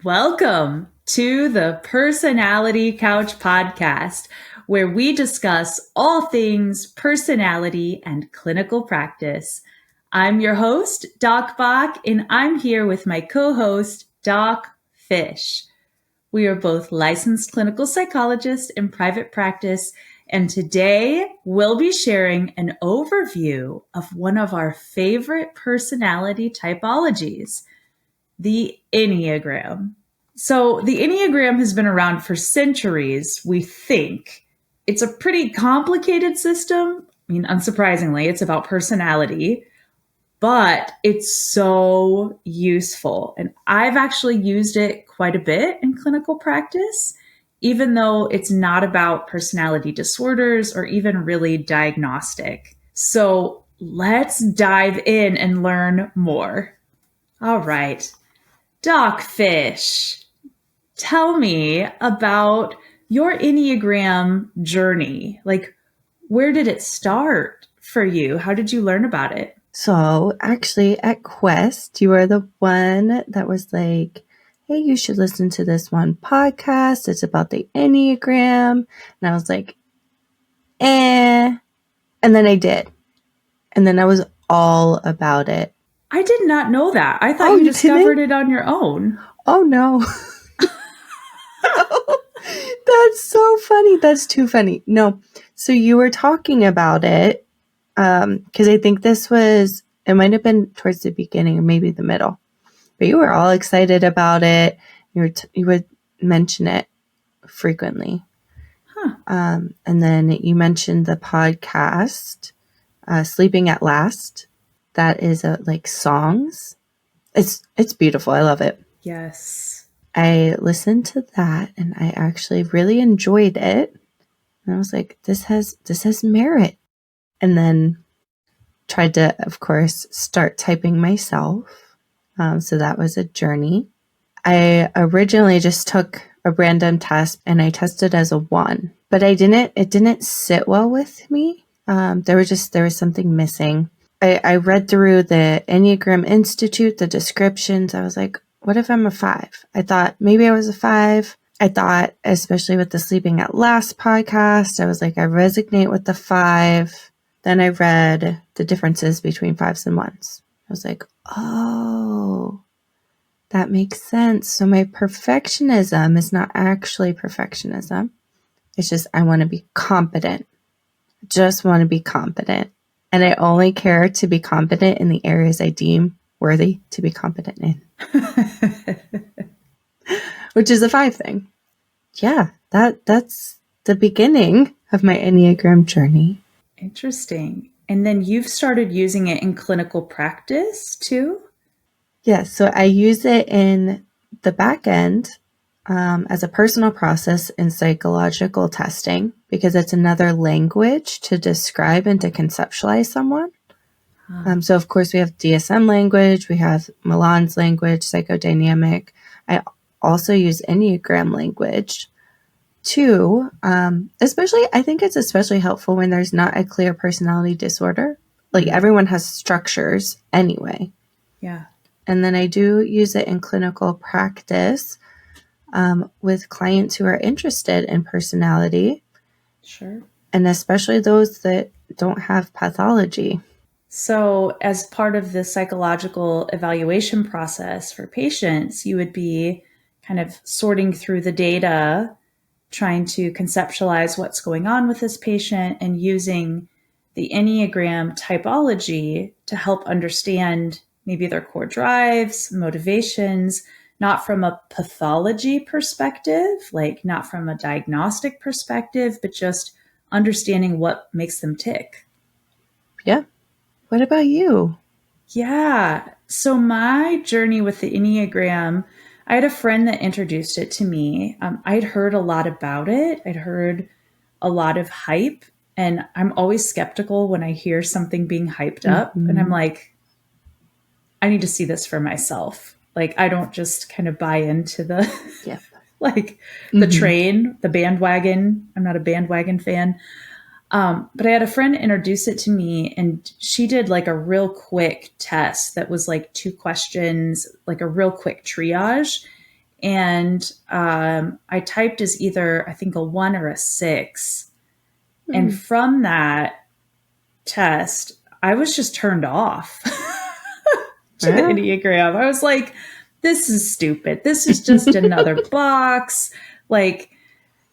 Welcome to the Personality Couch podcast, where we discuss all things personality and clinical practice. I'm your host, Doc Bach, and I'm here with my co-host, Doc Fish. We are both licensed clinical psychologists in private practice, and today we'll be sharing an overview of one of our favorite personality typologies, the Enneagram. So the Enneagram has been around for centuries, we think. It's a pretty complicated system. I mean, unsurprisingly, it's about personality, but it's so useful. And I've actually used it quite a bit in clinical practice, even though it's not about personality disorders or even really diagnostic. So let's dive in and learn more. All right. Doc Fish, tell me about your Enneagram journey. Like, where did it start for you? How did you learn about it? So actually at Quest, you are the one that was like, hey, you should listen to this one podcast. It's about the Enneagram. And I was like, eh. And then I did. And then I was all about it. I did not know that. I thought you discovered it on your own. Oh, no. That's so funny. That's too funny. No. So you were talking about it because I think it might have been towards the beginning or maybe the middle. But you were all excited about it. You would mention it frequently. Huh. And then you mentioned the podcast, Sleeping at Last. That is like songs. It's beautiful. I love it. Yes. I listened to that and I actually really enjoyed it. And I was like, this has merit. And then tried to, of course, start typing myself. So that was a journey. I originally just took a random test and I tested as a 1, but it didn't sit well with me. There was something missing. I read through the Enneagram Institute, the descriptions. I was like, what if I'm a 5? I thought maybe I was a 5. I thought, especially with the Sleeping at Last podcast, I was like, I resonate with the 5. Then I read the differences between 5s and 1s. I was like, oh, that makes sense. So my perfectionism is not actually perfectionism. It's just I want to be competent. I just want to be competent. And I only care to be competent in the areas I deem worthy to be competent in. Which is a 5 thing. Yeah, that's the beginning of my Enneagram journey. Interesting. And then you've started using it in clinical practice too? Yeah, so I use it in the back end as a personal process in psychological testing because it's another language to describe and to conceptualize someone. So, of course, we have DSM language, we have Milan's language, psychodynamic. I also use Enneagram language too, I think it's especially helpful when there's not a clear personality disorder. Like everyone has structures anyway. Yeah. And then I do use it in clinical practice with clients who are interested in personality. Sure. And especially those that don't have pathology. So as part of the psychological evaluation process for patients, you would be kind of sorting through the data, trying to conceptualize what's going on with this patient and using the Enneagram typology to help understand maybe their core drives, motivations, not from a pathology perspective, like not from a diagnostic perspective, but just understanding what makes them tick. Yeah. What about you? Yeah. So my journey with the Enneagram, I had a friend that introduced it to me. I'd heard a lot about it. I'd heard a lot of hype, and I'm always skeptical when I hear something being hyped up. And I'm like, I need to see this for myself. Like, I don't just kind of buy into the, the train, the bandwagon. I'm not a bandwagon fan. But I had a friend introduce it to me, and she did like a real quick test that was like 2 questions, like a real quick triage. And I typed as either, I think, a 1 or a 6. And from that test, I was just turned off to the Enneagram. I was like, this is stupid. This is just another box. Like,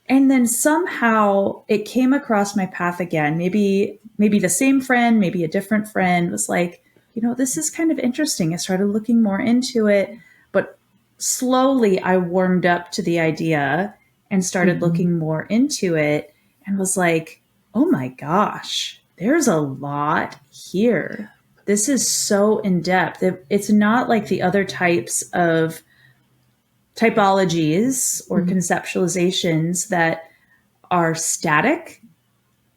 and then somehow it came across my path again. Maybe the same friend, maybe a different friend was like, this is kind of interesting. I started looking more into it, but slowly I warmed up to the idea and started looking more into it and was like, oh my gosh, there's a lot here. This is so in depth. It's not like the other types of typologies or conceptualizations that are static,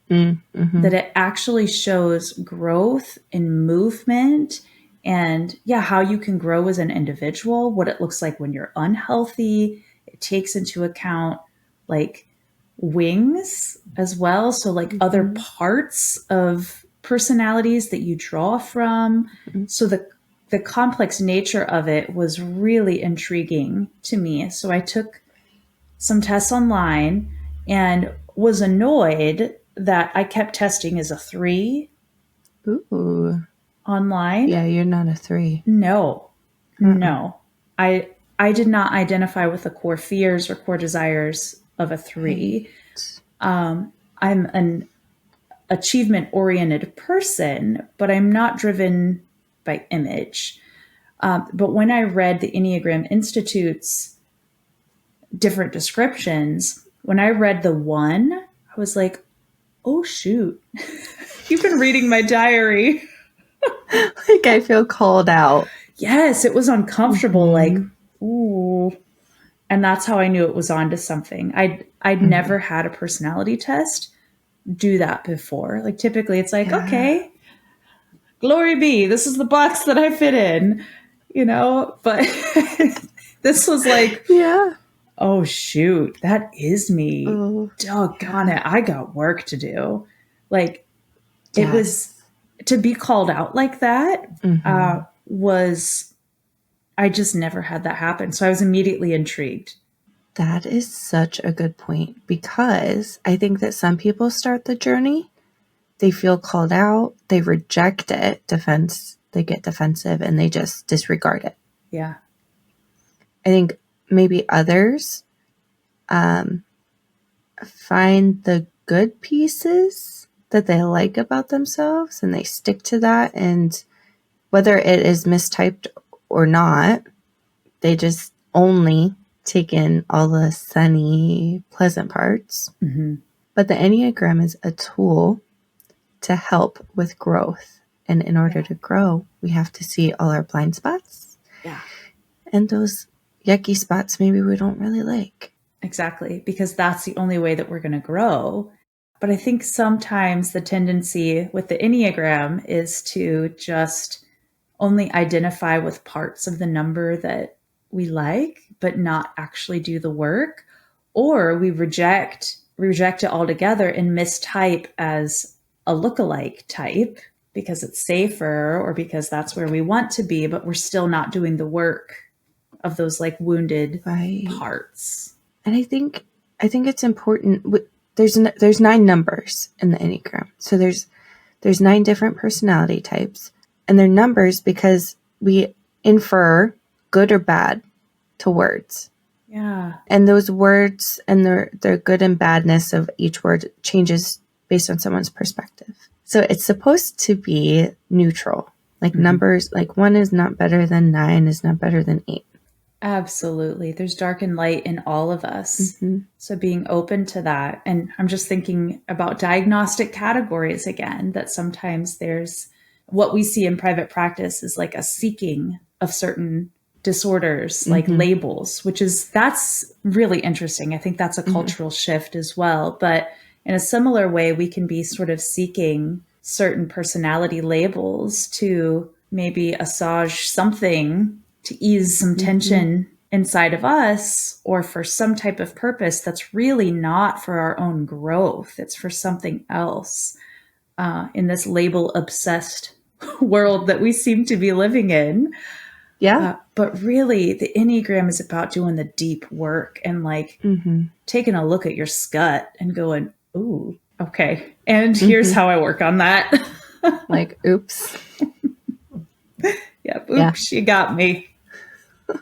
that it actually shows growth and movement and how you can grow as an individual, what it looks like when you're unhealthy. It takes into account like wings as well. So like other parts of personalities that you draw from. So the complex nature of it was really intriguing to me. So I took some tests online and was annoyed that I kept testing as a 3 online. Yeah, you're not a 3. No. I did not identify with the core fears or core desires of a 3. I'm an achievement-oriented person, but I'm not driven by image. But when I read the Enneagram Institute's different descriptions, when I read the 1, I was like, oh, shoot. You've been reading my diary. Like I feel called out. Yes, it was uncomfortable. Like, ooh. And that's how I knew it was onto something. I'd never had a personality test do that before. Like typically it's like, okay, glory be, this is the box that I fit in, but this was like, oh shoot, that is me. Doggone it, I got work to do. Like it was, to be called out like that was, I just never had that happen. So I was immediately intrigued. That is such a good point, because I think that some people start the journey, they feel called out, they reject it, they get defensive, and they just disregard it. Yeah. I think maybe others find the good pieces that they like about themselves and they stick to that. And whether it is mistyped or not, they just only take in all the sunny, pleasant parts. But the Enneagram is a tool to help with growth. And in order to grow, we have to see all our blind spots. Yeah. And those yucky spots maybe we don't really like. Exactly. Because that's the only way that we're going to grow. But I think sometimes the tendency with the Enneagram is to just only identify with parts of the number that we like, but not actually do the work. Or we reject it altogether and mistype as a lookalike type because it's safer or because that's where we want to be, but we're still not doing the work of those like wounded parts. And I think it's important. There's 9 numbers in the Enneagram. So there's 9 different personality types, and they're numbers because we infer good or bad to words. Yeah. And those words and their good and badness of each word changes based on someone's perspective. So it's supposed to be neutral. Like numbers, like 1 is not better than 9 is not better than 8. Absolutely. There's dark and light in all of us. So being open to that. And I'm just thinking about diagnostic categories again, that sometimes there's what we see in private practice is like a seeking of certain disorders, like labels, that's really interesting. I think that's a cultural shift as well. But in a similar way, we can be sort of seeking certain personality labels to maybe assuage something, to ease some tension inside of us, or for some type of purpose that's really not for our own growth. It's for something else in this label obsessed world that we seem to be living in. Yeah. But really, the Enneagram is about doing the deep work and like taking a look at your gut and going, ooh, okay. And here's how I work on that. Like, oops. Yeah, oops, you got me.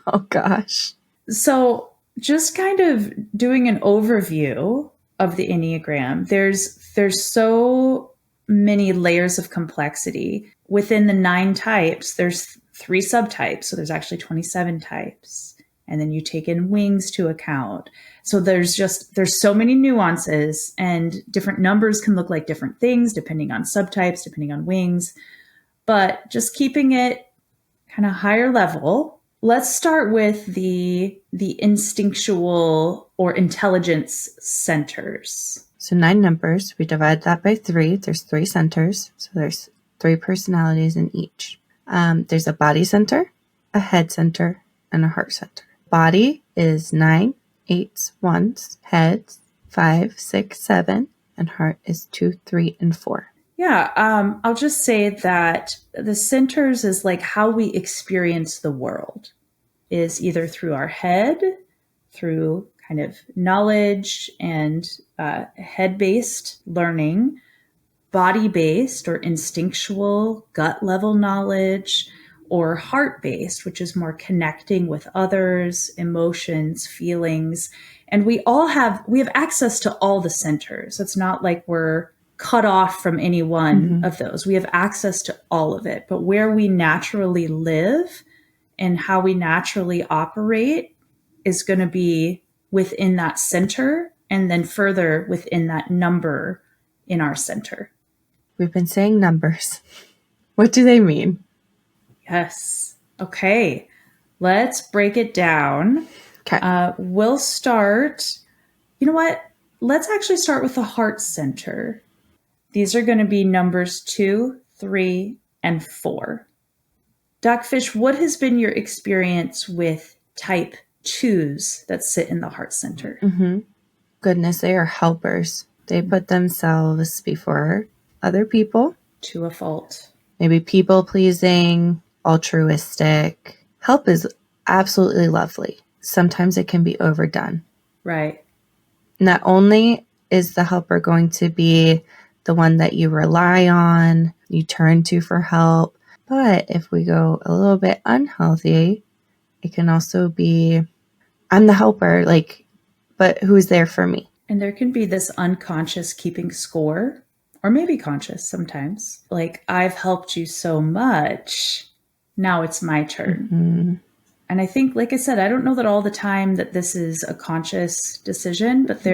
Oh, gosh. So, just kind of doing an overview of the Enneagram, there's so many layers of complexity. Within the 9 types, there's 3 subtypes. So there's actually 27 types. And then you take in wings to account. So there's so many nuances, and different numbers can look like different things depending on subtypes, depending on wings. But just keeping it kind of higher level, let's start with the instinctual or intelligence centers. So 9 numbers. We divide that by 3. There's 3 centers. So there's 3 personalities in each. There's a body center, a head center, and a heart center. Body is 9, 8s, 1s. Head 5, 6, 7, and heart is 2, 3, and 4. Yeah, I'll just say that the centers is like how we experience the world, is either through our head, through kind of knowledge and head-based learning, body-based or instinctual, gut-level knowledge, or heart-based, which is more connecting with others, emotions, feelings. And we have access to all the centers. It's not like we're cut off from any one of those. We have access to all of it. But where we naturally live and how we naturally operate is going to be within that center, and then further within that number in our center. We've been saying numbers. What do they mean? Yes. Okay. Let's break it down. Okay. We'll start. You know what? Let's actually start with the heart center. These are going to be numbers 2, 3, and 4. Duckfish, what has been your experience with type 2s that sit in the heart center? Goodness, they are helpers. They put themselves before other people. To a fault. Maybe people pleasing, altruistic. Help is absolutely lovely. Sometimes it can be overdone. Right. Not only is the helper going to be the one that you rely on, you turn to for help, but if we go a little bit unhealthy, it can also be, I'm the helper, but who's there for me? And there can be this unconscious keeping score, or maybe conscious sometimes. Like, I've helped you so much, now it's my turn. And I think, like I said, I don't know that all the time that this is a conscious decision, but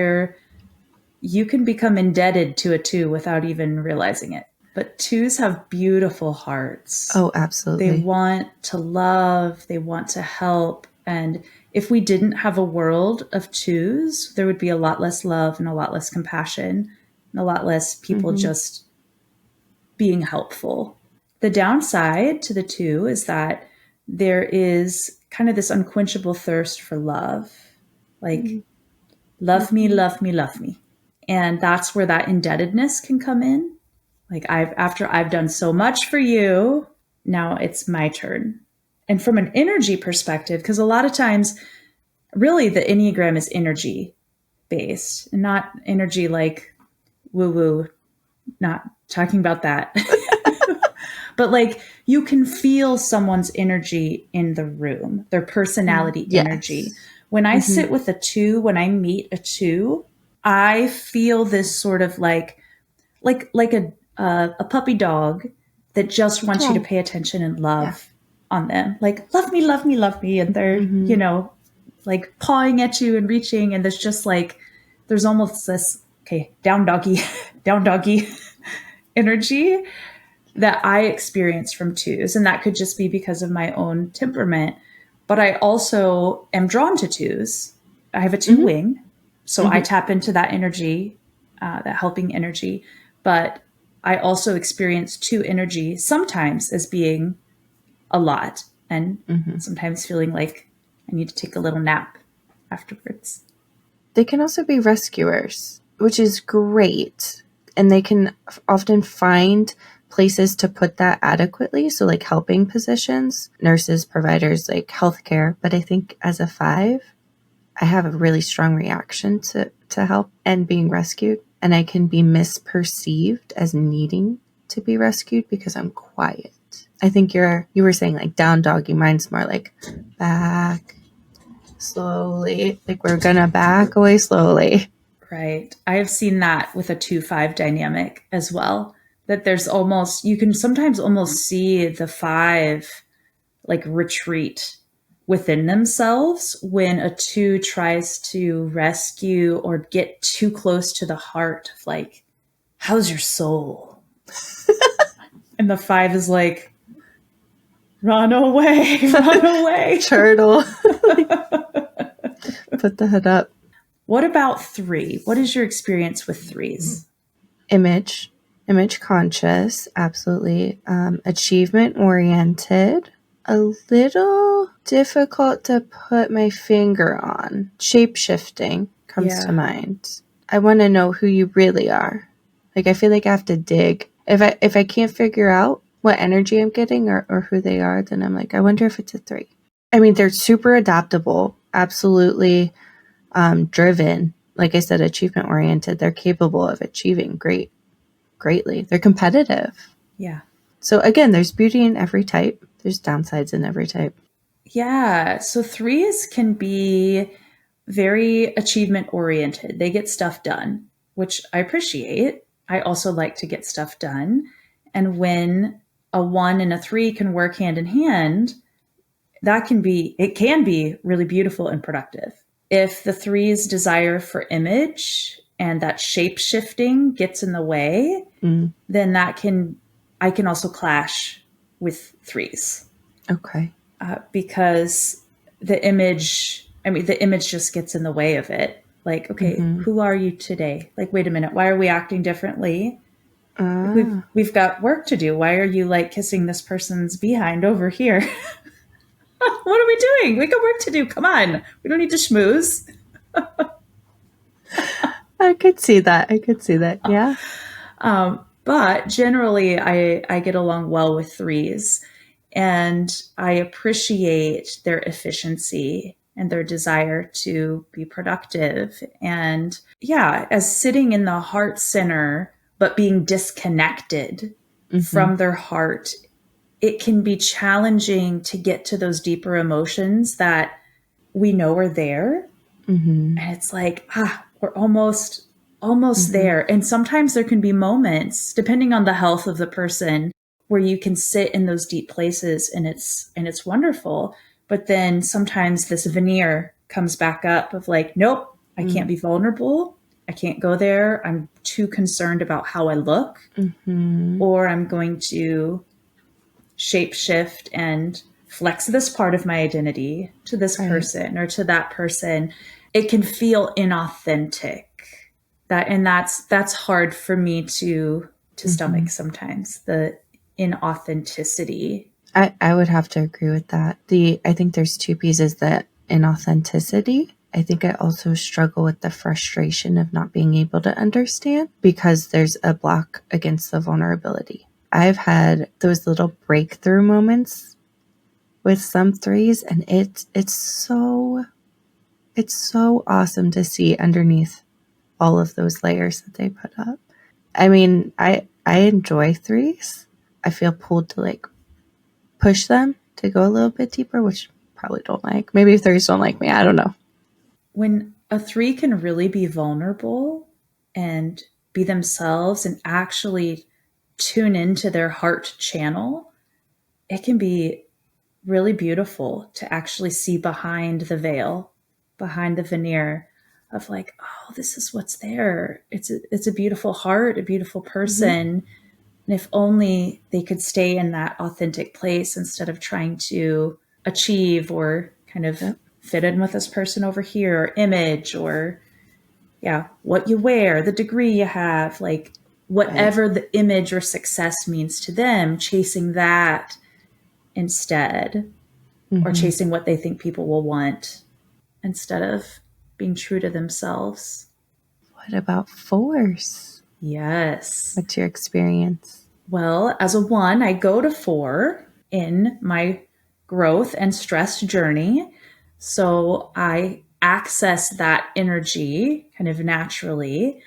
you can become indebted to a 2 without even realizing it. But 2s have beautiful hearts. Oh, absolutely. They want to love, they want to help. And if we didn't have a world of 2s, there would be a lot less love and a lot less compassion and a lot less people just being helpful. The downside to the 2 is that there is kind of this unquenchable thirst for love. Like, love me, love me, love me. And that's where that indebtedness can come in. Like, after I've done so much for you, now it's my turn. And from an energy perspective, because a lot of times, really the Enneagram is energy based, and not energy like woo-woo, not talking about that. But like, you can feel someone's energy in the room, their personality energy. When I sit with a 2, when I meet a 2, I feel this sort of like a puppy dog that just wants you to pay attention and love on them. Like, love me, love me, love me. And they're, like pawing at you and reaching. And there's just like, there's almost this, okay, down doggy, down doggy energy that I experience from 2s. And that could just be because of my own temperament. But I also am drawn to 2s. I have a 2 wing. So I tap into that energy, that helping energy. But I also experience 2 energy sometimes as being a lot, and sometimes feeling like I need to take a little nap afterwards. They can also be rescuers, which is great. And they can often find places to put that adequately. So like helping positions, nurses, providers, like healthcare. But I think as a 5, I have a really strong reaction to help and being rescued. And I can be misperceived as needing to be rescued because I'm quiet. I think you were saying like down doggy. Mine's more like back slowly. Like we're going to back away slowly. Right. I have seen that with a 2-5 dynamic as well. That there's almost, you can sometimes almost see the 5 like retreat within themselves when a 2 tries to rescue or get too close to the heart of like, how's your soul? And the 5 is like, run away, run away. Turtle. Put the hood up. What about 3? What is your experience with 3s? Image conscious, absolutely. Achievement oriented, a little difficult to put my finger on. Shape shifting comes to mind. I want to know who you really are. Like I feel like I have to dig. If I can't figure out what energy I'm getting or who they are, then I'm like, I wonder if it's a 3. I mean, they're super adaptable, absolutely driven. Like I said, achievement oriented. They're capable of achieving greatly. They're competitive. Yeah. So again, there's beauty in every type. There's downsides in every type. Yeah. So 3s can be very achievement oriented. They get stuff done, which I appreciate. I also like to get stuff done. And when a 1 and a 3 can work hand in hand, it can be really beautiful and productive. If the 3's desire for image and that shape shifting gets in the way, then I can also clash with 3s. Okay. Because the image just gets in the way of it. Like, okay, who are you today? Like, wait a minute, why are we acting differently? We've got work to do. Why are you like kissing this person's behind over here? What are we doing? We got work to do. Come on. We don't need to schmooze. I could see that. Yeah. But generally, I get along well with 3s, and I appreciate their efficiency and their desire to be productive. And yeah, as sitting in the heart center, but being disconnected from their heart, it can be challenging to get to those deeper emotions that we know are there. And it's like, we're almost there. And sometimes there can be moments, depending on the health of the person, where you can sit in those deep places and it's wonderful. But then sometimes this veneer comes back up of like, nope, I can't be vulnerable. I can't go there. I'm too concerned about how I look, or I'm going to shape shift and flex this part of my identity to this person or to that person. It can feel inauthentic. That's hard for me to stomach sometimes, the inauthenticity. I would have to agree with that. I think there's 2 pieces: that inauthenticity. I think I also struggle with the frustration of not being able to understand because there's a block against the vulnerability. I've had those little breakthrough moments with some 3s, and it's so awesome to see underneath all of those layers that they put up. I mean, I enjoy 3s. I feel pulled to like push them to go a little bit deeper, which I probably don't like. Maybe 3s don't like me. I don't know. When a 3 can really be vulnerable and be themselves and actually tune into their heart channel, it can be really beautiful to actually see behind the veil, behind the veneer of like, oh, this is what's there. It's a beautiful heart, a beautiful person. And if only they could stay in that authentic place instead of trying to achieve or kind of fit in with this person over here, or image, or what you wear, the degree you have, like whatever the image or success means to them, chasing that instead, or chasing what they think people will want instead of being true to themselves. What about 4s? Yes. What's your experience? Well, as a 1, I go to 4 in my growth and stress journey. So I access that energy kind of naturally.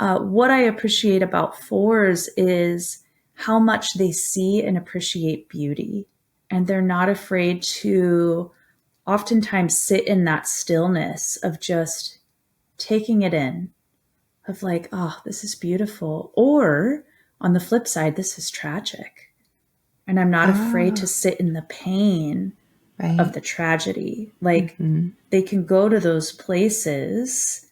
What I appreciate about 4s is how much they see and appreciate beauty. And they're not afraid to oftentimes sit in that stillness of just taking it in, of like, oh, this is beautiful. Or on the flip side, this is tragic. And I'm not afraid to sit in the pain of the tragedy. Like, they can go to those places.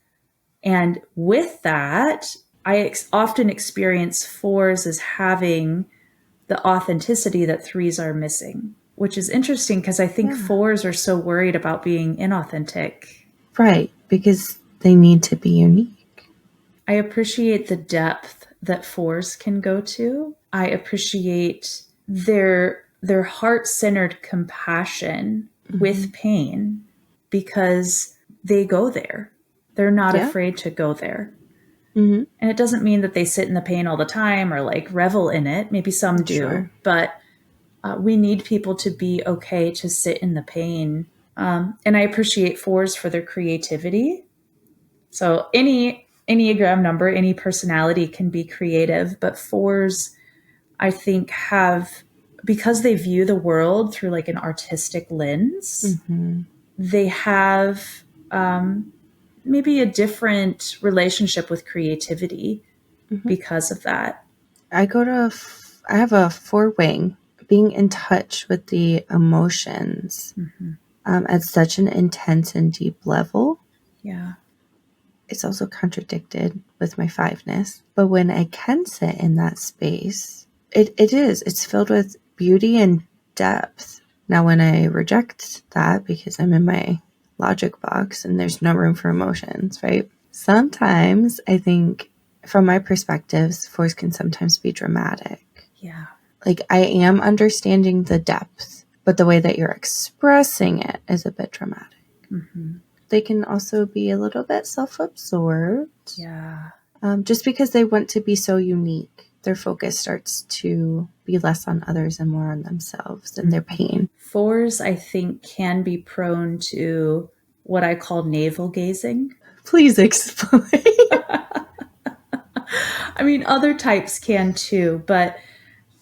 And with that, I often experience 4s as having the authenticity that 3s are missing, which is interesting because I think 4s are so worried about being inauthentic. Right, because they need to be unique. I appreciate the depth that 4s can go to. I appreciate their heart-centered compassion with pain because they go there. They're not afraid to go there. And it doesn't mean that they sit in the pain all the time or like revel in it. Maybe some do, but we need people to be okay to sit in the pain. And I appreciate 4s for their creativity. So any Enneagram number, any personality can be creative, but 4s, I think, because they view the world through like an artistic lens, they have maybe a different relationship with creativity because of that. I have a 4 wing, being in touch with the emotions at such an intense and deep level. Yeah. It's also contradicted with my 5-ness. But when I can sit in that space, it's filled with beauty and depth. Now, when I reject that because I'm in my logic box and there's no room for emotions, right? Sometimes I think from my perspectives, 4s can sometimes be dramatic. Yeah. Like, I am understanding the depth, but the way that you're expressing it is a bit dramatic. They can also be a little bit self-absorbed. Yeah. Just because they want to be so unique, their focus starts to be less on others and more on themselves and their pain. 4s, I think, can be prone to what I call navel gazing. Please explain. I mean, other types can too, but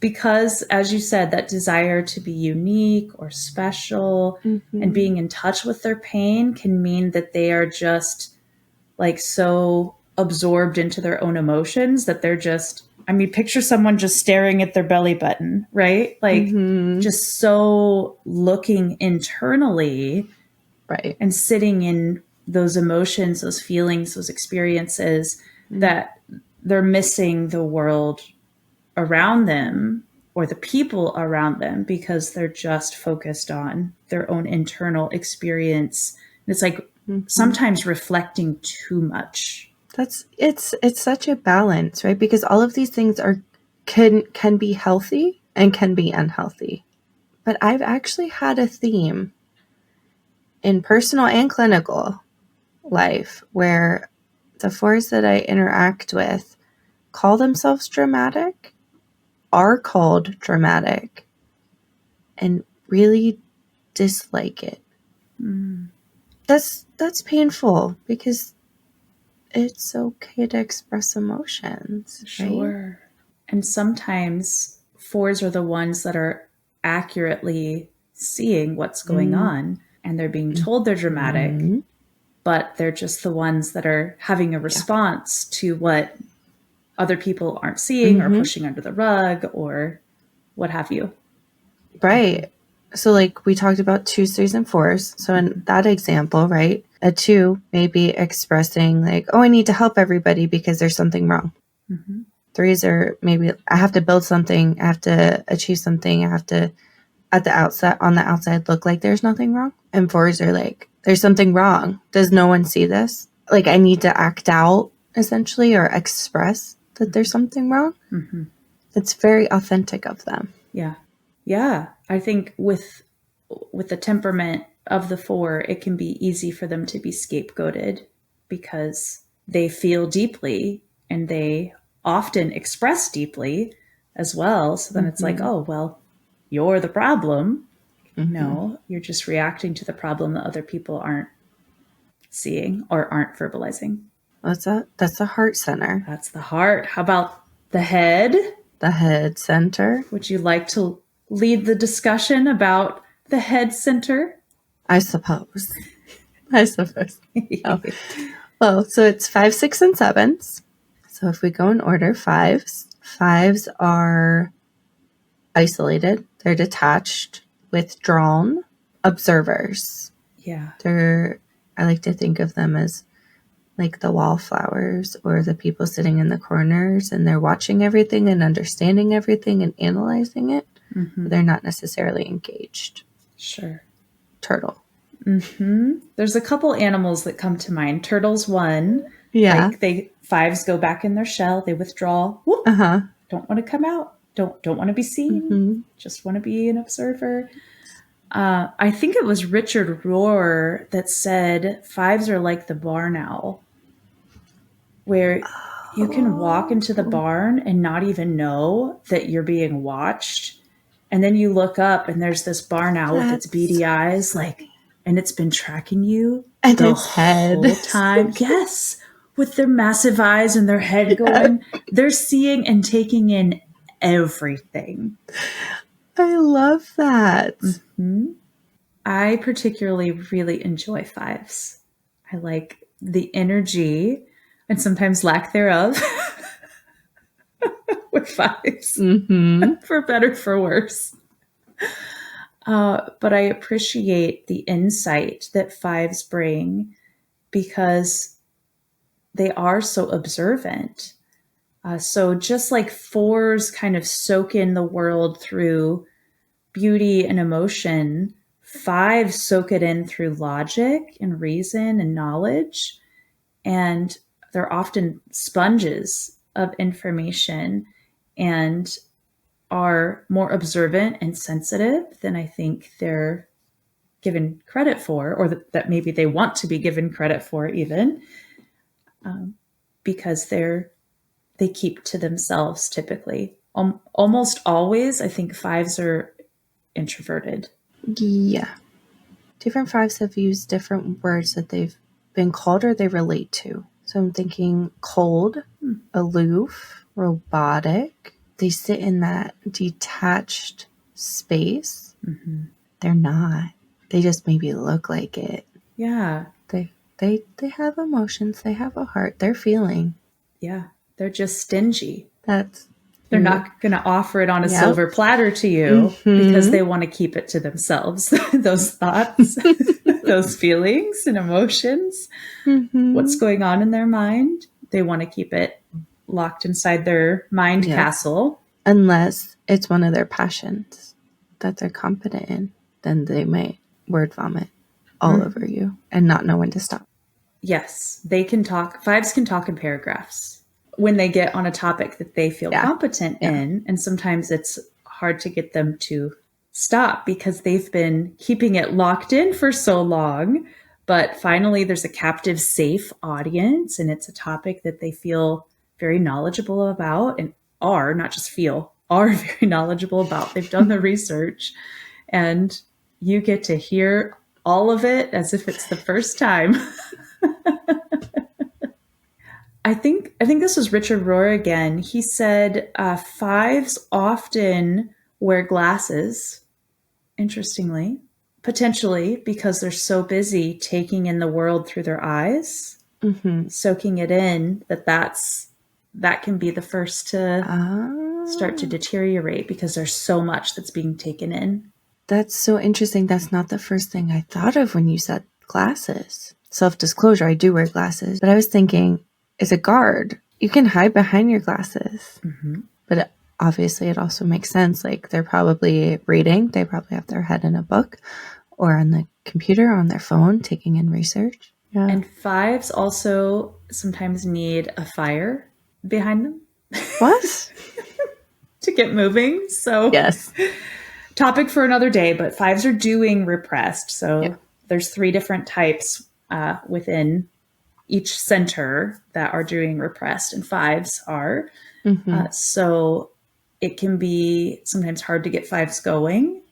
because, as you said, that desire to be unique or special and being in touch with their pain can mean that they are just like so absorbed into their own emotions that they're just, I mean, picture someone just staring at their belly button, right? Like just so looking internally, right, and sitting in those emotions, those feelings, those experiences that they're missing the world around them or the people around them because they're just focused on their own internal experience. And it's like sometimes reflecting too much. It's such a balance, right? Because all of these things can be healthy and can be unhealthy. But I've actually had a theme in personal and clinical life where the 4s that I interact with call themselves dramatic, are called dramatic, and really dislike it. That's painful because it's okay to express emotions. Sure. Right? And sometimes 4s are the ones that are accurately seeing what's going on and they're being told they're dramatic, but they're just the ones that are having a response to what other people aren't seeing or pushing under the rug or what have you. Right. So like we talked about 2s, 3s, and 4s. So in that example, right, a 2 may be expressing like, oh, I need to help everybody because there's something wrong. 3s are maybe, I have to build something, I have to achieve something, I have to, on the outside, look like there's nothing wrong. And 4s are like, there's something wrong. Does no one see this? Like, I need to act out, essentially, or express that there's something wrong. It's very authentic of them. Yeah. Yeah. I think with the temperament of the 4, it can be easy for them to be scapegoated because they feel deeply and they often express deeply, as well. So then it's like, oh, well, you're the problem. No, you're just reacting to the problem that other people aren't seeing or aren't verbalizing. That's the heart center. That's the heart. How about the head? The head center. Would you like to lead the discussion about the head center? I suppose. Oh. Well, so it's 5, 6, and 7s. So if we go in order, 5s are isolated. They're detached, withdrawn, observers. Yeah. I like to think of them as like the wallflowers or the people sitting in the corners, and they're watching everything and understanding everything and analyzing it. But they're not necessarily engaged. Sure. Turtle. There's a couple animals that come to mind. Turtles, one. Yeah. Like 5s go back in their shell. They withdraw. Whoop. Don't want to come out. Don't want to be seen. Just want to be an observer. I think it was Richard Rohr that said 5s are like the barn owl, where you can walk into the barn and not even know that you're being watched. And then you look up and there's this barn owl with its beady eyes, and it's been tracking you And the its head. whole time. Yes. With their massive eyes and their head going, they're seeing and taking in everything. I love that. I particularly really enjoy 5s. I like the energy and sometimes lack thereof with 5s, for better, for worse. But I appreciate the insight that 5s bring because they are so observant. So just like 4s kind of soak in the world through beauty and emotion, 5s soak it in through logic and reason and knowledge. And they're often sponges of information and are more observant and sensitive than I think they're given credit for, or that maybe they want to be given credit for even, because they keep to themselves typically. Almost always, I think 5s are introverted. Yeah. Different 5s have used different words that they've been called or they relate to. So I'm thinking cold, aloof, robotic. They sit in that detached space. They're not. They just maybe look like it. Yeah. They have emotions. They have a heart. They're feeling. Yeah. They're just stingy. They're not going to offer it on a silver platter to you because they want to keep it to themselves. Those thoughts, those feelings and emotions, what's going on in their mind, they want to keep it locked inside their mind castle. Unless it's one of their passions that they're competent in, then they might word vomit all over you and not know when to stop. Yes, they can talk. 5s can talk in paragraphs when they get on a topic that they feel competent in. And sometimes it's hard to get them to stop because they've been keeping it locked in for so long. But finally, there's a captive, safe audience, and it's a topic that they feel very knowledgeable about and are, not just feel, are very knowledgeable about. They've done the research, and you get to hear all of it as if it's the first time. I think this was Richard Rohr again. He said 5s often wear glasses, interestingly, potentially because they're so busy taking in the world through their eyes, soaking it in, that can be the first to start to deteriorate because there's so much that's being taken in. That's so interesting. That's not the first thing I thought of when you said glasses. Self-disclosure, I do wear glasses, but I was thinking, as a guard, you can hide behind your glasses. But obviously it also makes sense. Like they're probably reading. They probably have their head in a book or on the computer, on their phone, taking in research. Yeah. And 5s also sometimes need a fire behind them. What? To get moving. So yes. Topic for another day, but 5s are doing repressed. So there's 3 different types within each center that are doing repressed, and 5s are. So it can be sometimes hard to get fives going,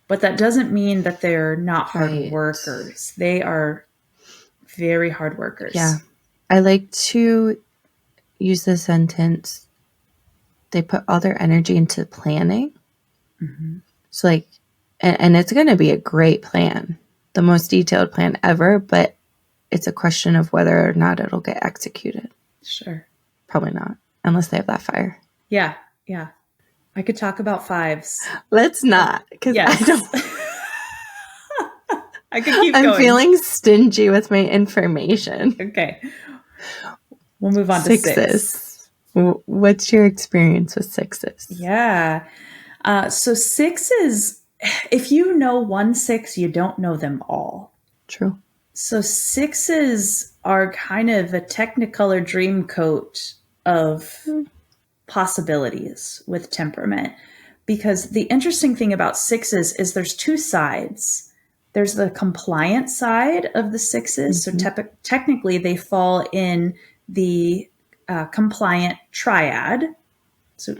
but that doesn't mean that they're not hard Right. workers. They are very hard workers. Yeah. I like to use the sentence, they put all their energy into planning. Mm-hmm. So like, and it's going to be a great plan, the most detailed plan ever, but it's a question of whether or not it'll get executed. Sure. Probably not, unless they have that fire. Yeah. Yeah. I could talk about fives. Let's not, because Yes. I don't. I could keep I'm going. feeling stingy with my information. Okay. We'll move on to Sixes. six. What's your experience with sixes? Yeah. So sixes, if you know 1 6, you don't know them all. True. So sixes are kind of a technicolor dream coat of possibilities with temperament. Because the interesting thing about sixes is there's two sides. There's the compliant side of the sixes. So technically they fall in the compliant triad. So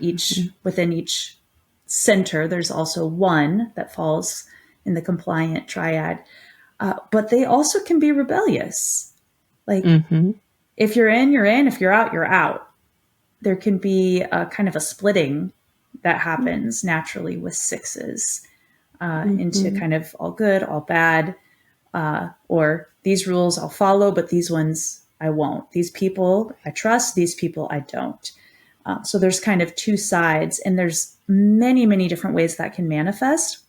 within each center, there's also one that falls in the compliant triad. But they also can be rebellious. Like if you're in, you're in. If you're out, you're out. There can be a kind of a splitting that happens naturally with sixes into kind of all good, all bad, or these rules I'll follow, but these ones I won't. These people I trust, these people I don't. So there's kind of two sides, and there's many, many different ways that can manifest.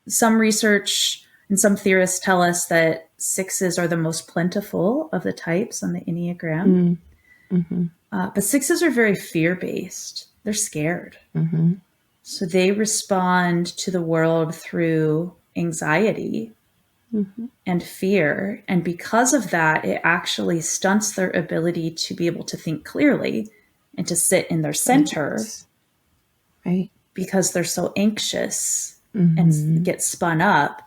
Some research and some theorists tell us that sixes are the most plentiful of the types on the Enneagram. But sixes are very fear-based. They're scared. So they respond to the world through anxiety and fear. And because of that, it actually stunts their ability to be able to think clearly and to sit in their center. Right. Because they're so anxious and get spun up.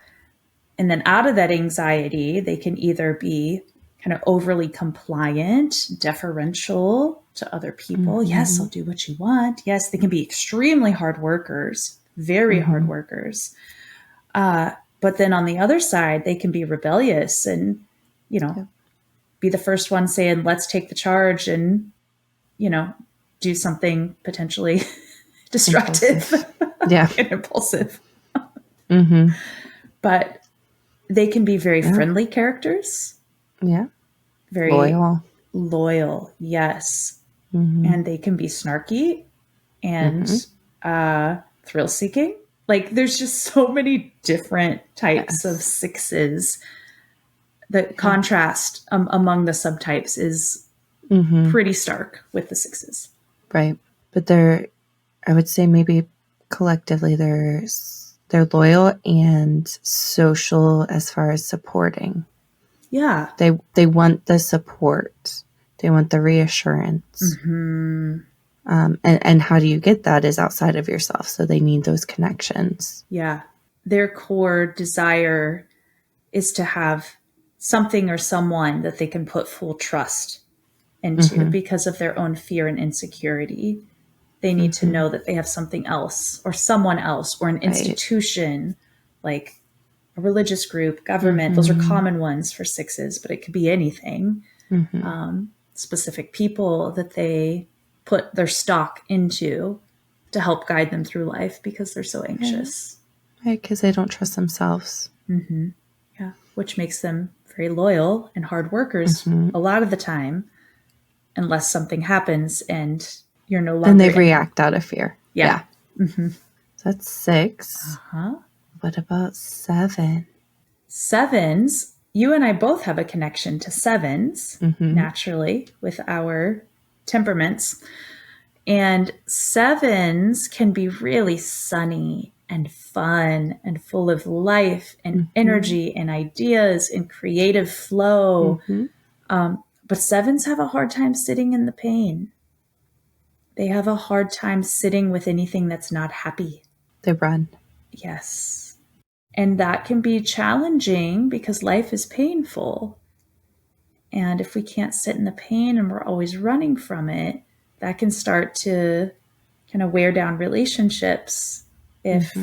And then out of that anxiety, they can either be kind of overly compliant, deferential to other people. Yes, I'll do what you want. Yes, they can be extremely hard workers, very hard workers. But then on the other side, they can be rebellious and, be the first one saying, let's take the charge and, do something potentially destructive and impulsive. But they can be very friendly characters. Yeah. Very loyal. Yes. And they can be snarky and thrill seeking. Like there's just so many different types of sixes. The contrast among the subtypes is pretty stark with the sixes. Right. But I would say maybe collectively they're loyal and social as far as supporting. Yeah. They want the support. They want the reassurance. And how do you get that is outside of yourself. So they need those connections. Yeah. Their core desire is to have something or someone that they can put full trust into because of their own fear and insecurity. They need to know that they have something else or someone else or an institution like a religious group, government. Those are common ones for sixes, but it could be anything. Specific people that they put their stock into to help guide them through life because they're so anxious. Right, because they don't trust themselves. Yeah, which makes them very loyal and hard workers a lot of the time, unless something happens and you're no longer. Then they react out of fear. Yeah. So that's 6. What about 7? Sevens, you and I both have a connection to sevens naturally with our temperaments. And sevens can be really sunny and fun and full of life and energy and ideas and creative flow. But sevens have a hard time sitting in the pain. They have a hard time sitting with anything that's not happy. They run. Yes. And that can be challenging because life is painful. And if we can't sit in the pain and we're always running from it, that can start to kind of wear down relationships if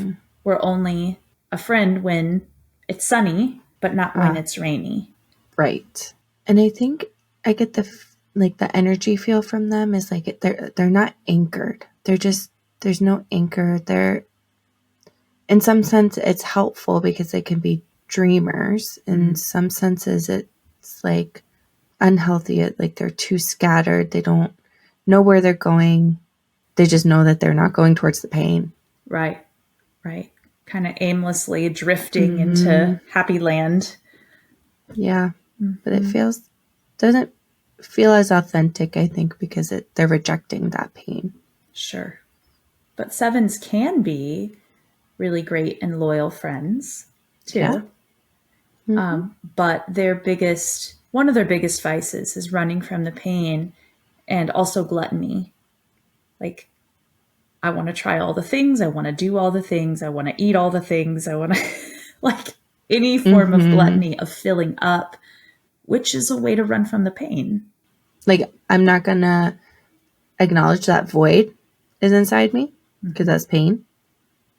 we're only a friend when it's sunny, but not when it's rainy. Right. And I think I get the energy feel from them is like they're not anchored. They're just, there's no anchor. They're, in some sense, it's helpful because they can be dreamers. In some senses, it's like unhealthy. Like they're too scattered. They don't know where they're going. They just know that they're not going towards the pain. Right. Right. Kind of aimlessly drifting into happy land. Yeah. But it doesn't feel as authentic, I think, because they're rejecting that pain. Sure. But 7s can be really great and loyal friends too. Yeah. But one of their biggest vices is running from the pain and also gluttony. Like, I want to try all the things. I want to do all the things. I want to eat all the things. I want to, like, any form of gluttony, of filling up, which is a way to run from the pain. Like, I'm not going to acknowledge that void is inside me because that's pain.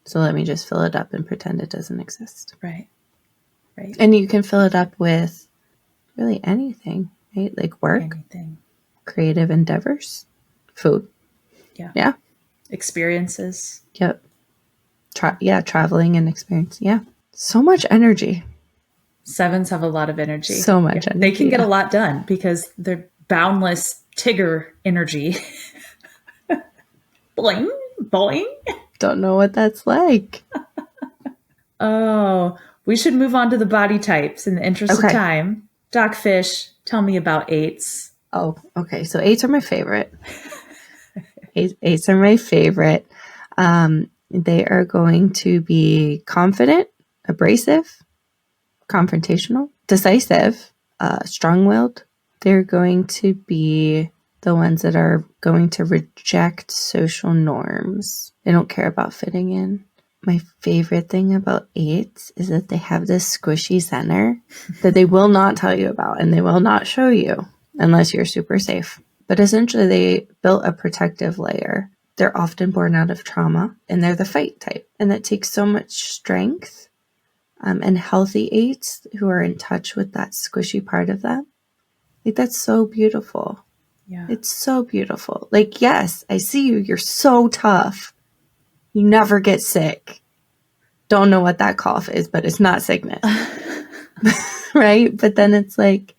So let me just fill it up and pretend it doesn't exist. Right. Right. And you can fill it up with really anything, right? Like work, anything, creative endeavors, food. Yeah. Experiences. Yep. Traveling and experience. Yeah. So much energy. 7s have a lot of energy. So much energy. They can get a lot done because they're boundless Tigger energy. Boing, boing. Don't know what that's like. Oh, we should move on to the body types in the interest of time. Doc Fish, tell me about 8s. Oh, okay. So 8s are my favorite. 8s are my favorite. They are going to be confident, abrasive, confrontational, decisive, strong-willed. They're going to be the ones that are going to reject social norms. They don't care about fitting in. My favorite thing about 8s is that they have this squishy center that they will not tell you about and they will not show you unless you're super safe. But essentially, they built a protective layer. They're often born out of trauma, and they're the fight type. And that takes so much strength. And healthy 8s who are in touch with that squishy part of them, like, that's so beautiful. Yeah. It's so beautiful. Like, yes, I see you. You're so tough. You never get sick. Don't know what that cough is, but it's not sickness. Right? But then it's like,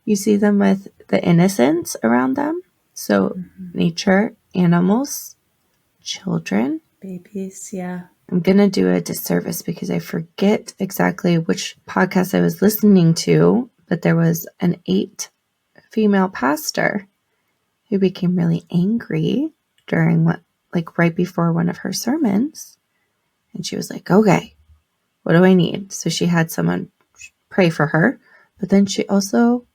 you see them with the innocence around them. So nature, animals, children. Babies, yeah. I'm going to do a disservice because I forget exactly which podcast I was listening to, but there was an 8 female pastor who became really angry during right before one of her sermons. And she was like, okay, what do I need? So she had someone pray for her, but then she also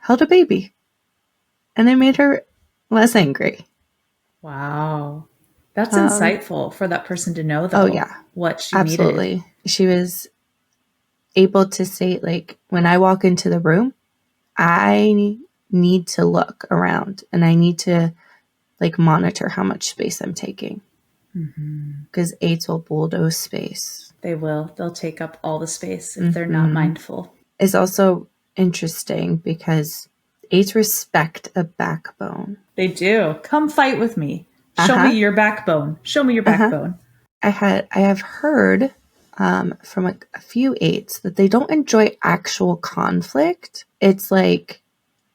held a baby. And it made her less angry. Wow. That's insightful for that person to know, though. Oh, yeah. What she Absolutely. needed. She was able to say, like, when I walk into the room, I need to look around and I need to, like, monitor how much space I'm taking. Because 8s will bulldoze space. They will. They'll take up all the space if they're not mindful. It's also interesting because 8s respect a backbone. They do. Come fight with me. Show me your backbone. Show me your backbone. I have heard from a few 8s that they don't enjoy actual conflict. It's like,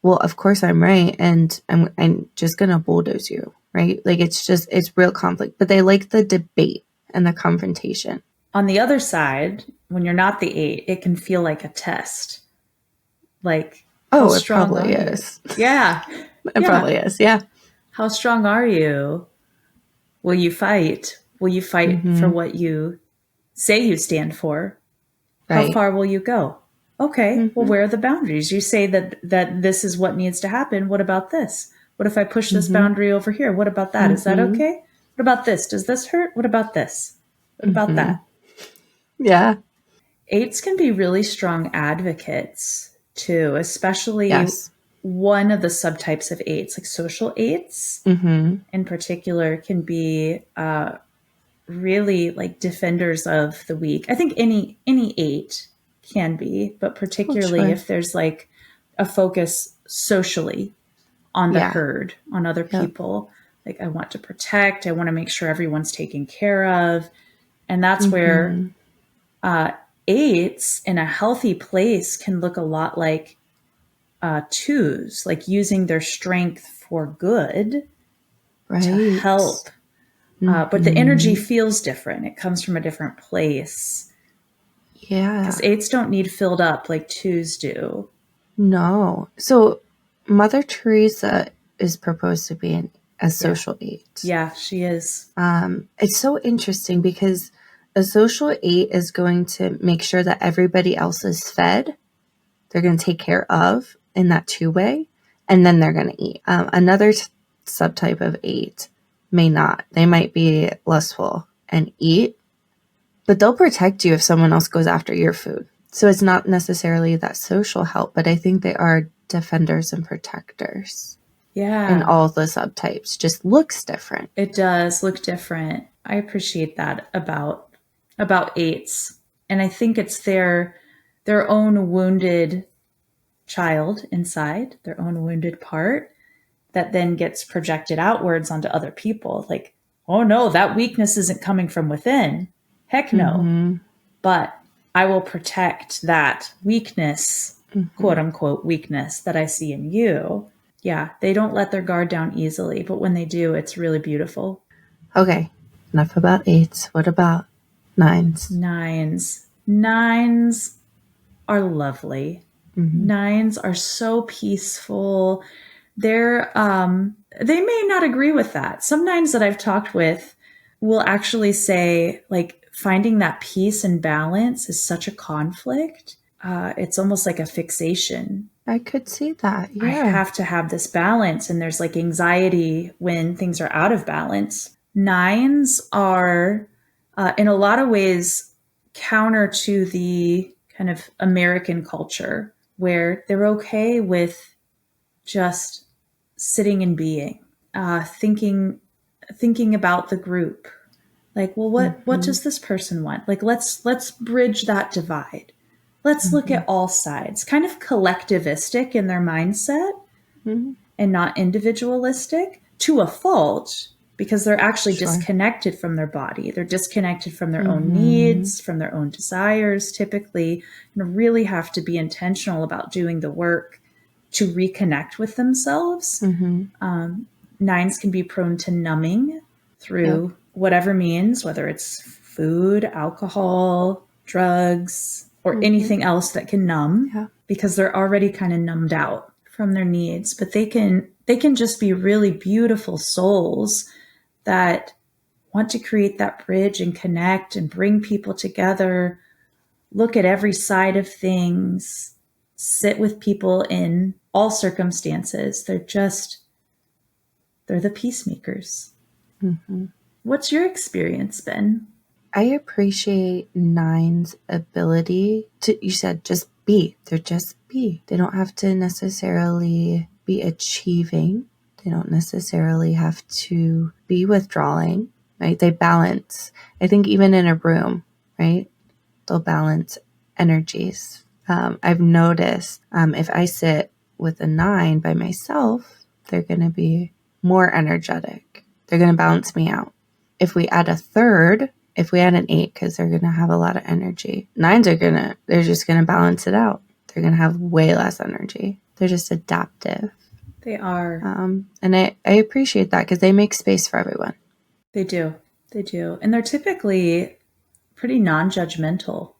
well, of course I'm right, and I'm just gonna bulldoze you, right? Like, it's real conflict, but they like the debate and the confrontation. On the other side, when you're not the 8, it can feel like a test. Like, how strong it probably are is. you? Yeah. It probably is, yeah. How strong are you? Will you fight? Will you fight for what you say you stand for? Right. How far will you go? Okay, well, where are the boundaries? You say that this is what needs to happen. What about this? What if I push this boundary over here? What about that? Is that okay? What about this? Does this hurt? What about this? What about that? Yeah. 8s can be really strong advocates too, especially one of the subtypes of eights, like social eights in particular, can be really like defenders of the weak. I think any eight can be, but particularly if there's like a focus socially on the herd, on other people. Like I want to protect, I want to make sure everyone's taken care of. And that's where eights in a healthy place can look a lot like twos, like using their strength for good to help. But the energy feels different. It comes from a different place. Yeah. Because eights don't need filled up like twos do. No. So Mother Teresa is proposed to be a social eight. Yeah, she is. It's so interesting because a social eight is going to make sure that everybody else is fed. They're going to take care of in that two-way, and then they're going to eat. Another subtype of eight may not. They might be lustful and eat, but they'll protect you if someone else goes after your food. So it's not necessarily that social help, but I think they are defenders and protectors. Yeah. In all the subtypes. Just looks different. It does look different. I appreciate that about eights. And I think it's their own wounded child inside, their own wounded part that then gets projected outwards onto other people. Like, oh no, that weakness isn't coming from within. Heck no. But I will protect that weakness, quote unquote weakness that I see in you. Yeah, they don't let their guard down easily, but when they do, it's really beautiful. Okay, enough about eights. What about nines? Nines are lovely. Nines are so peaceful. They may not agree with that. Some nines that I've talked with will actually say, like, finding that peace and balance is such a conflict. It's almost like a fixation. I could see that. Yeah. I have to have this balance, and there's like anxiety when things are out of balance. Nines are, in a lot of ways, counter to the kind of American culture where they're okay with just sitting and being, thinking about the group. Like, well, what does this person want? Like, let's bridge that divide. Let's look at all sides, kind of collectivistic in their mindset and not individualistic to a fault, because they're actually disconnected from their body. They're disconnected from their own needs, from their own desires, typically, and really have to be intentional about doing the work to reconnect with themselves. Nines can be prone to numbing through whatever means, whether it's food, alcohol, drugs, or anything else that can numb, because they're already kind of numbed out from their needs. But they can just be really beautiful souls that want to create that bridge and connect and bring people together, look at every side of things, sit with people in all circumstances. They're the peacemakers. What's your experience been? I appreciate nines' ability to, you said, just be. They're just be. They don't have to necessarily be achieving. They don't necessarily have to be withdrawing, right? They balance. I think even in a room, right? They'll balance energies. I've noticed if I sit with a 9 by myself, they're going to be more energetic. They're going to balance me out. If we add a third, if we add an 8, because they're going to have a lot of energy, 9s they're just going to balance it out. They're going to have way less energy. They're just adaptive. They are. And I appreciate that because they make space for everyone. They do. And they're typically pretty non-judgmental,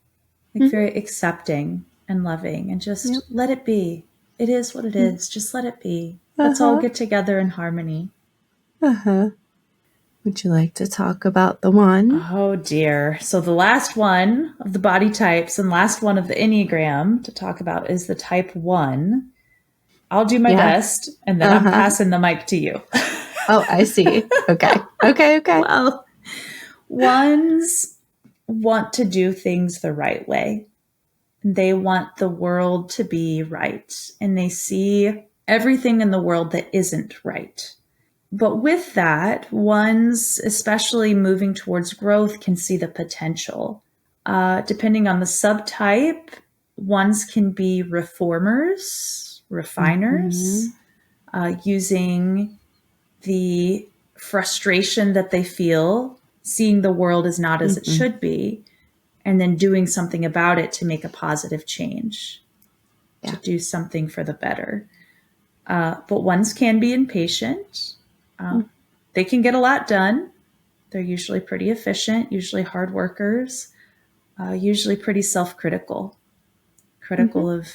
like very accepting and loving, and just let it be. It is what it is. Just let it be. Let's all get together in harmony. Would you like to talk about the one? Oh dear. So the last one of the body types and last one of the Enneagram to talk about is the type 1. I'll do my best, and then I'm passing the mic to you. Oh, I see. Okay. Well, ones want to do things the right way. They want the world to be right. And they see everything in the world that isn't right. But with that, ones, especially moving towards growth, can see the potential. Depending on the subtype, ones can be reformers, refiners, using the frustration that they feel, seeing the world as not as it should be, and then doing something about it to make a positive change, to do something for the better. But ones can be impatient. They can get a lot done. They're usually pretty efficient, usually hard workers, usually pretty self-critical, critical of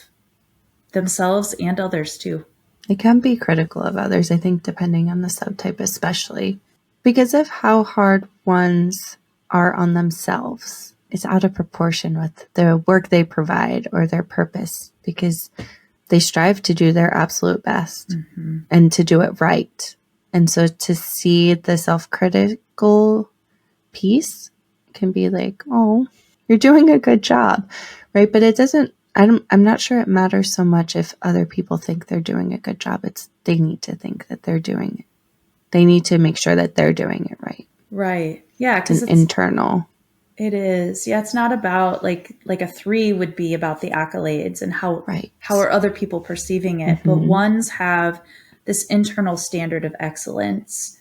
themselves and others too. They can be critical of others, I think, depending on the subtype, especially because of how hard ones are on themselves. It's out of proportion with the work they provide or their purpose, because they strive to do their absolute best and to do it right. And so to see the self-critical piece can be like, oh, you're doing a good job, right? But it doesn't, I'm not sure it matters so much if other people think they're doing a good job. It's they need to think that they're doing it. They need to make sure that they're doing it right. Right. Yeah. Because it's internal. It is. Yeah. It's not about like a 3 would be about the accolades and how are other people perceiving it. But ones have this internal standard of excellence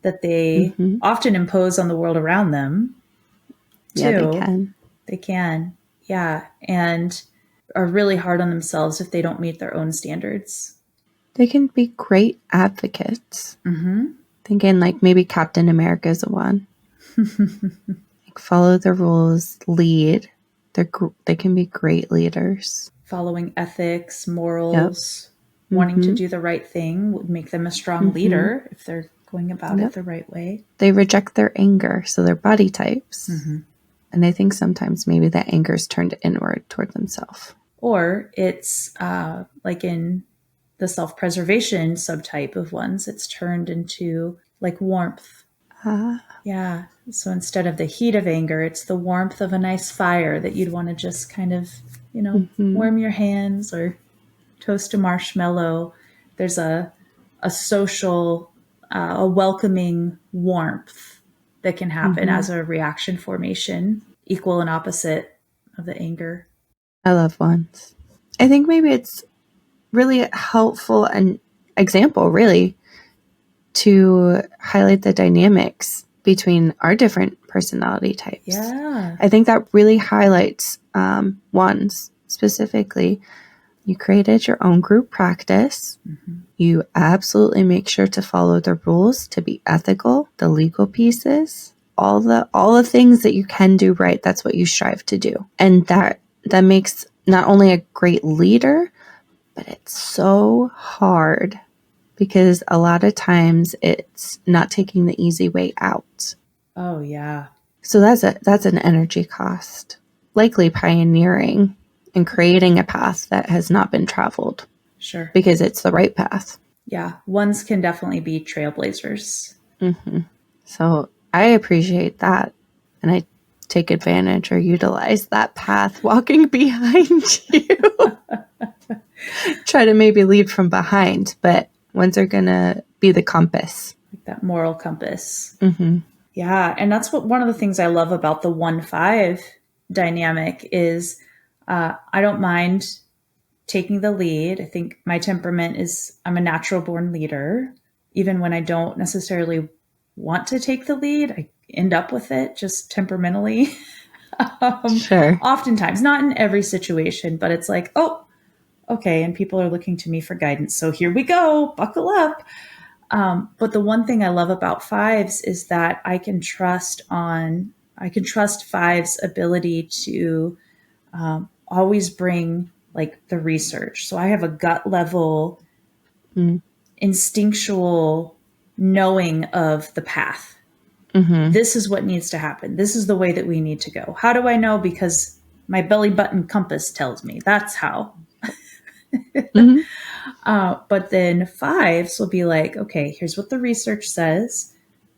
that they often impose on the world around them too. Yeah, they can. They can. Yeah. And are really hard on themselves if they don't meet their own standards. They can be great advocates. Thinking like maybe Captain America is a one. Like follow the rules, lead. They can be great leaders. Following ethics, morals, wanting to do the right thing would make them a strong leader if they're going about it the right way. They reject their anger, so they're body types. And I think sometimes maybe that anger is turned inward toward themselves. Or it's like in the self-preservation subtype of ones, it's turned into like warmth. Yeah. So instead of the heat of anger, it's the warmth of a nice fire that you'd want to just kind of, warm your hands or toast a marshmallow. There's a social, a welcoming warmth that can happen as a reaction formation, equal and opposite of the anger. I love ones. I think maybe it's really helpful and example, really, to highlight the dynamics between our different personality types. Yeah. I think that really highlights ones specifically. You created your own group practice. You absolutely make sure to follow the rules, to be ethical, the legal pieces, all the things that you can do right. That's what you strive to do. And that makes not only a great leader, but it's so hard because a lot of times it's not taking the easy way out. Oh, yeah. So that's an energy cost. Likely pioneering and creating a path that has not been traveled. Sure. Because it's the right path. Yeah. Ones can definitely be trailblazers. So I appreciate that. And I take advantage or utilize that path walking behind you. Try to maybe lead from behind, but ones are going to be the compass. Like that moral compass. Yeah. And that's one of the things I love about the 1-5 dynamic is I don't mind taking the lead. I think my temperament is I'm a natural born leader. Even when I don't necessarily want to take the lead, I end up with it just temperamentally. Sure. Oftentimes, not in every situation, but it's like, oh, okay. And people are looking to me for guidance. So here we go, buckle up. But the one thing I love about 5s is that I can trust 5's ability to always bring like the research. So I have a gut level, instinctual knowing of the path. This is what needs to happen. This is the way that we need to go. How do I know? Because my belly button compass tells me. That's how. But then 5s will be like, okay, here's what the research says.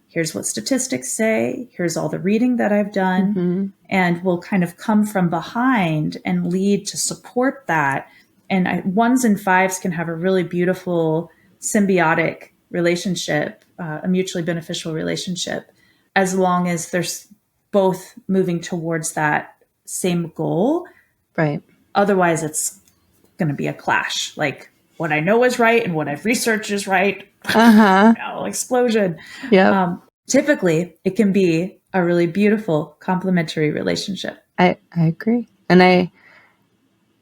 Here's what statistics say. Here's all the reading that I've done. And we'll kind of come from behind and lead to support that And ones and fives can have a really beautiful symbiotic relationship, a mutually beneficial relationship, as long as they're both moving towards that same goal. Right. Otherwise, it's going to be a clash. Like what I know is right and what I've researched is right. Explosion. Yeah. Typically, it can be a really beautiful complementary relationship. I agree. And I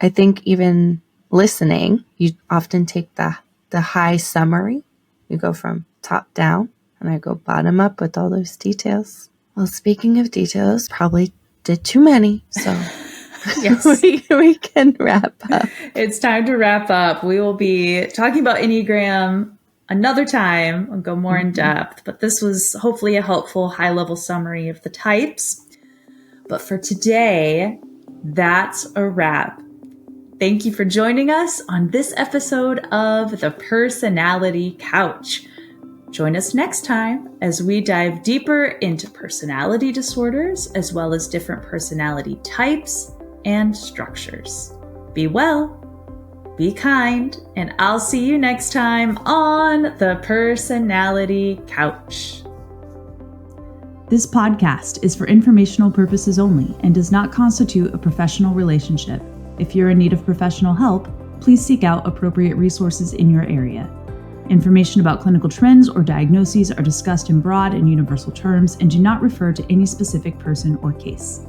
think even listening, you often take the high summary. You go from top down, and I go bottom up with all those details. Well, speaking of details, probably did too many, so yes, we can wrap up. It's time to wrap up. We will be talking about Enneagram another time and go more in depth, but this was hopefully a helpful high-level summary of the types. But for today, that's a wrap. Thank you for joining us on this episode of The Personality Couch. Join us next time as we dive deeper into personality disorders, as well as different personality types and structures. Be well, be kind, and I'll see you next time on The Personality Couch. This podcast is for informational purposes only and does not constitute a professional relationship. If you're in need of professional help, please seek out appropriate resources in your area. Information about clinical trends or diagnoses are discussed in broad and universal terms and do not refer to any specific person or case.